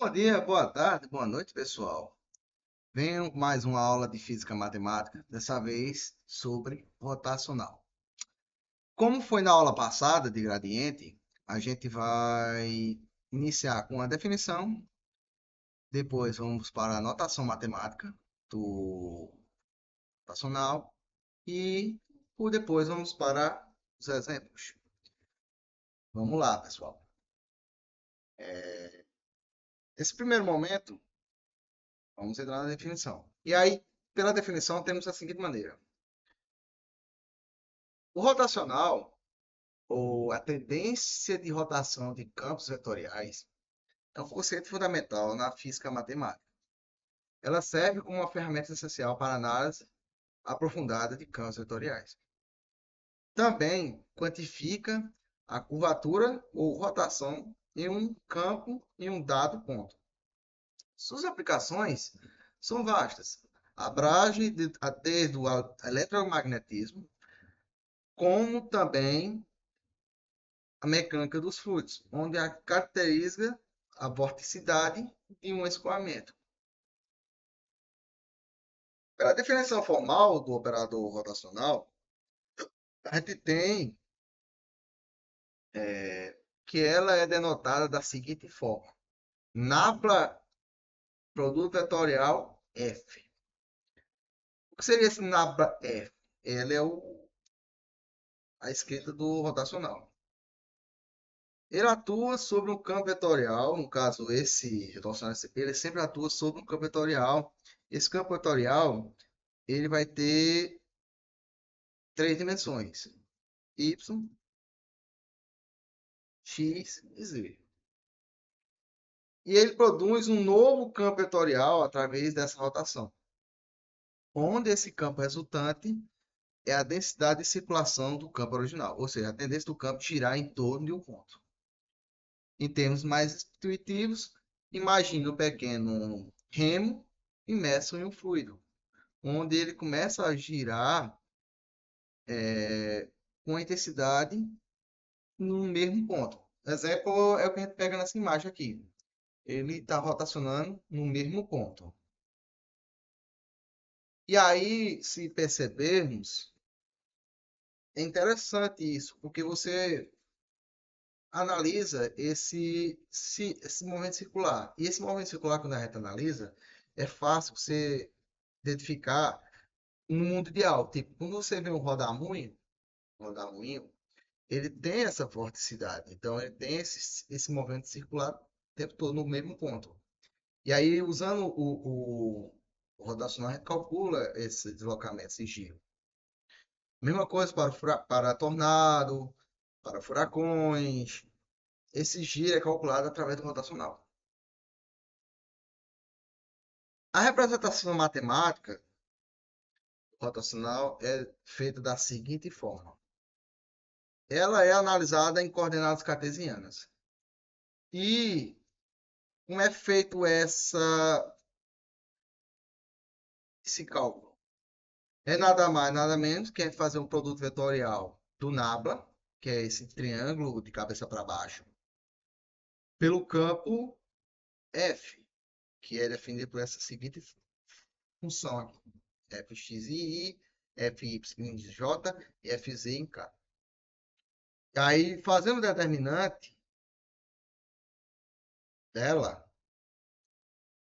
Bom dia, boa tarde, boa noite, pessoal. Venho com mais uma aula de física matemática, dessa vez sobre rotacional. Como foi na aula passada de gradiente, a gente vai iniciar com a definição, depois vamos para a notação matemática do rotacional e por depois vamos para os exemplos. Vamos lá, pessoal. Nesse primeiro momento, vamos entrar na definição. E aí, pela definição, temos a seguinte maneira. O rotacional, ou a tendência de rotação de campos vetoriais, é um conceito fundamental na física matemática. Ela serve como uma ferramenta essencial para a análise aprofundada de campos vetoriais. Também quantifica a curvatura ou rotação em um campo em um dado ponto. Suas aplicações são vastas, abrange desde o eletromagnetismo, como também a mecânica dos fluidos, onde a caracteriza a vorticidade de um escoamento. Pela definição formal do operador rotacional, a gente tem que ela é denotada da seguinte forma: nabla produto vetorial F. O que seria esse nabla F? Ele é a escrita do rotacional. Ele atua sobre um campo vetorial, no caso esse rotacional, ele sempre atua sobre um campo vetorial. Esse campo vetorial ele vai ter três dimensões: y, x e z. E ele produz um novo campo vetorial através dessa rotação, onde esse campo resultante é a densidade de circulação do campo original, ou seja, a tendência do campo girar em torno de um ponto. Em termos mais intuitivos, imagine um pequeno remo imerso em um fluido, onde ele começa a girar com a intensidade no mesmo ponto. Exemplo é o que a gente pega nessa imagem aqui. Ele está rotacionando no mesmo ponto. E aí, se percebermos, é interessante isso, porque você analisa esse movimento circular. E esse movimento circular, quando a gente analisa, é fácil você identificar no mundo ideal. Tipo, quando você vê um rodamuinho, ele tem essa vorticidade. Então, ele tem esse movimento circular o tempo todo no mesmo ponto. E aí, usando o rotacional, a gente calcula esse deslocamento, esse giro. Mesma coisa para tornado, para furacões. Esse giro é calculado através do rotacional. A representação matemática rotacional é feita da seguinte forma. Ela é analisada em coordenadas cartesianas. E como é feito esse cálculo? É nada mais, nada menos que fazer um produto vetorial do nabla, que é esse triângulo de cabeça para baixo, pelo campo F, que é definido por essa seguinte função aqui: fx em y, fy em j e fz em k. Aí, fazendo o determinante dela,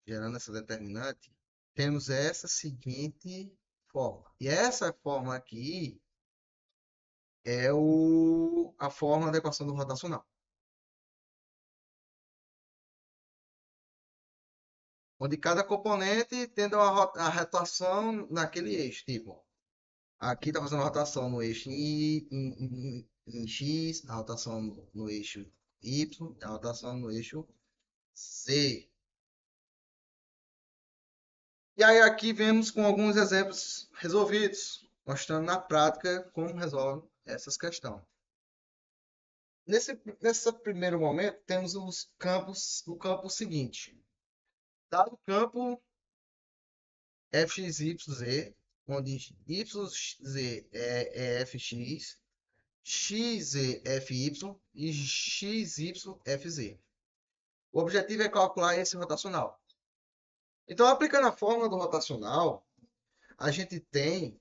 gerando essa determinante, temos essa seguinte forma. E essa forma aqui é a forma da equação do rotacional, onde cada componente tendo a rotação naquele eixo. Tipo, aqui está fazendo a rotação no eixo em X, a rotação no eixo Y, a rotação no eixo Z. E aí aqui vemos com alguns exemplos resolvidos, mostrando na prática como resolve essas questões. Nesse primeiro momento, temos o campo seguinte. Dado o campo fxyz, onde yz é fx, xz é fy e xyfz. O objetivo é calcular esse rotacional. Então, aplicando a fórmula do rotacional, a gente tem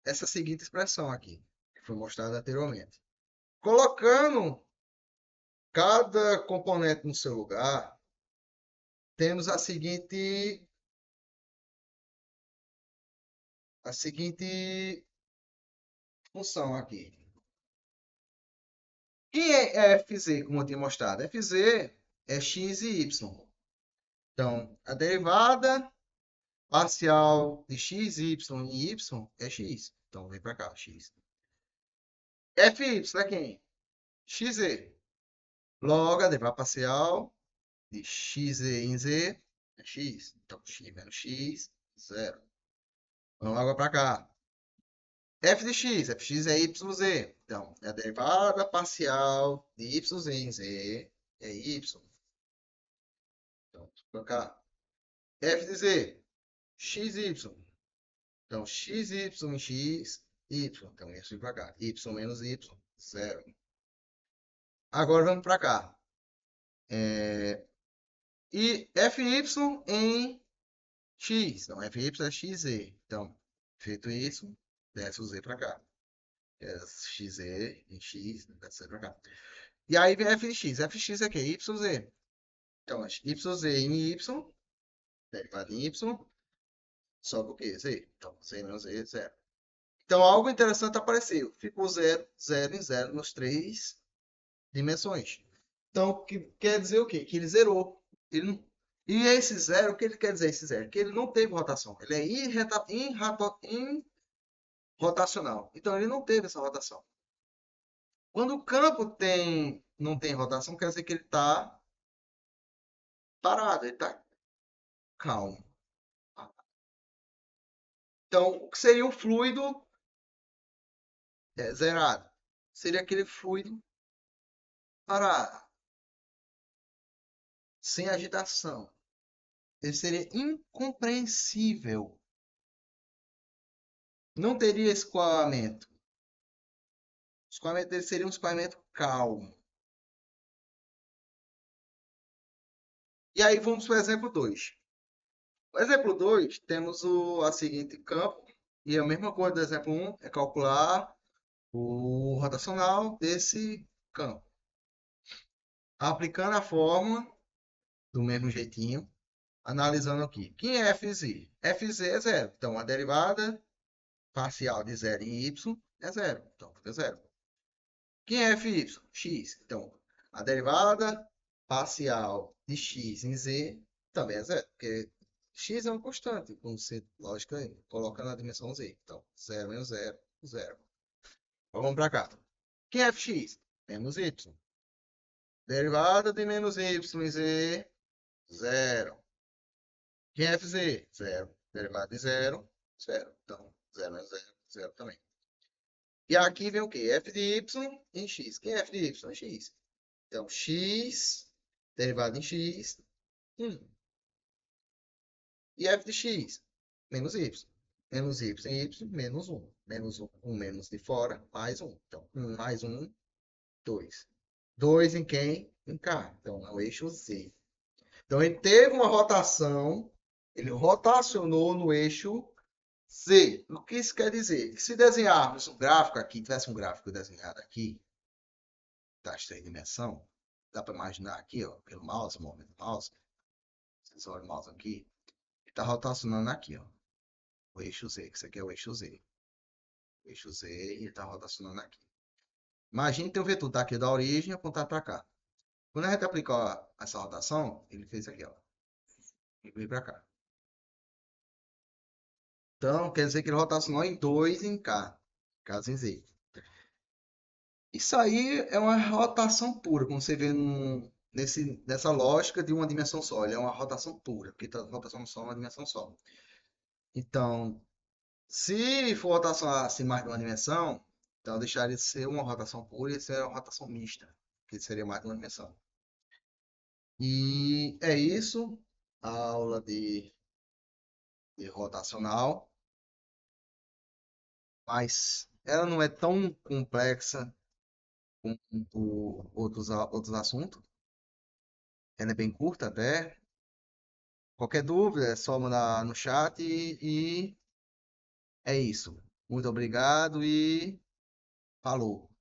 essa seguinte expressão aqui, que foi mostrada anteriormente. Colocando cada componente no seu lugar, temos a seguinte função aqui. Quem é FZ, como eu tinha mostrado? FZ é x e y. Então, a derivada parcial de x, y e y é x. Então, vem para cá, x. Fy é quem? Xz. Logo, a derivada parcial de xz em z é x. Então, x menos x, zero. Vamos agora para cá. F de x, fx é yz. Então, a derivada parcial de yz em z é y. Então, para cá. F de z, xy. Então, xy em x, y. Então, isso para cá. Y menos y, zero. Agora vamos para cá. E fy em x. Então, fy é xz. Então, feito isso, desce o z para cá. É xz em x, desce para cá. E aí vem f de x. Fx é o quê? Yz. Então, yz em y, derivada em y, sobe o quê? Z. Então, z menos z, zero. Então, algo interessante apareceu. Ficou 0, 0 em 0 nas três dimensões. Então, que quer dizer o quê? Que ele zerou. Ele não... E esse zero, o que ele quer dizer esse zero? Que ele não teve rotação. Ele é irrotacional. Então, ele não teve essa rotação. Quando o campo não tem rotação, quer dizer que ele está parado, ele está calmo. Então, o que seria um fluido zerado? Seria aquele fluido parado, sem agitação. Ele seria incompreensível. Não teria escoamento. O escoamento dele seria um escoamento calmo. E aí vamos para o exemplo 2. No exemplo 2, temos a seguinte campo. E a mesma coisa do exemplo 1 é calcular o rotacional desse campo. Aplicando a fórmula do mesmo jeitinho, analisando aqui. Quem é Fz? Fz é zero. Então, a derivada parcial de zero em y é zero. Então, fica zero. Quem é Fy? X. Então, a derivada parcial de x em z também é zero. Porque x é uma constante, quando você, lógica, coloca na dimensão z. Então, 0 menos 0, 0. Vamos para cá. Quem é fx? Menos y. Derivada de menos y em z, zero. Quem é fz? Zero. Derivada de zero, zero. Então, 0 menos 0, zero também. E aqui vem o quê? F de y em x. Quem é f de y? É x. Então, x, derivada em x, 1. E f de x? Menos y. Menos y em y, menos 1. Menos 1, 1 menos de fora, mais 1. Então, 1 mais 1, 2. 2 em quem? Em K. Então, é o eixo Z. Então, ele teve uma rotação, ele rotacionou no eixo Z. O que isso quer dizer? Que se desenharmos um gráfico aqui, tivesse um gráfico desenhado aqui, das três dimensões, dá para imaginar aqui, ó, pelo mouse, o movimento do mouse, vocês olham o mouse aqui, está rotacionando aqui, ó, o eixo Z, que isso aqui é o eixo Z. O eixo Z e está rotacionando aqui. Imagine ter um vetor daqui da origem apontado para cá. Quando a gente aplicou essa rotação, ele fez aqui, ó, e veio para cá. Então, quer dizer que ele rotacionou em 2 em K, caso em Z. Isso aí é uma rotação pura, como você vê nessa lógica de uma dimensão só. Ele é uma rotação pura, porque está rotação só uma dimensão só. Então, se for rotação assim mais de uma dimensão, então deixaria de ser uma rotação pura e ser uma rotação mista, que seria mais de uma dimensão. E é isso, a aula de rotacional, mas ela não é tão complexa outros assuntos. Ela é bem curta até. Qualquer dúvida é só mandar no chat e é isso. Muito obrigado e falou.